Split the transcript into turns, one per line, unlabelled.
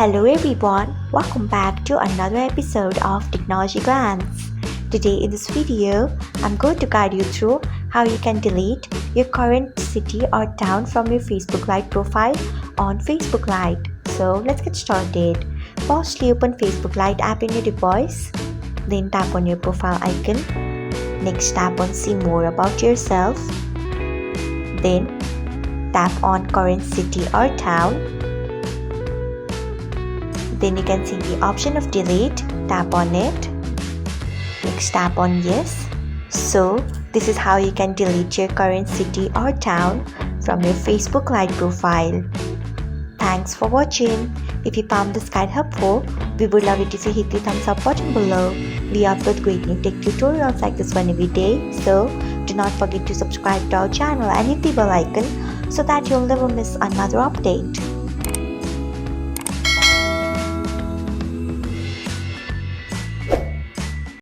Hello everyone, welcome back to another episode of Technologyglance. Today in this video, I'm going to guide you through how you can delete your current city or town from your Facebook Lite profile on Facebook Lite. So let's get started. Firstly, open Facebook Lite app in your device. Then tap on your profile icon. Next, tap on see more about yourself. Then tap on current city or town. Then you can see the option of delete, tap on it. Next, tap on yes. So this is how you can delete your current city or town from your Facebook Lite profile. Thanks for watching. If you found this guide helpful, we would love it if you hit the thumbs up button below. We upload great new tech tutorials like this one every day, so do not forget to subscribe to our channel and hit the bell icon so that you'll never miss another update.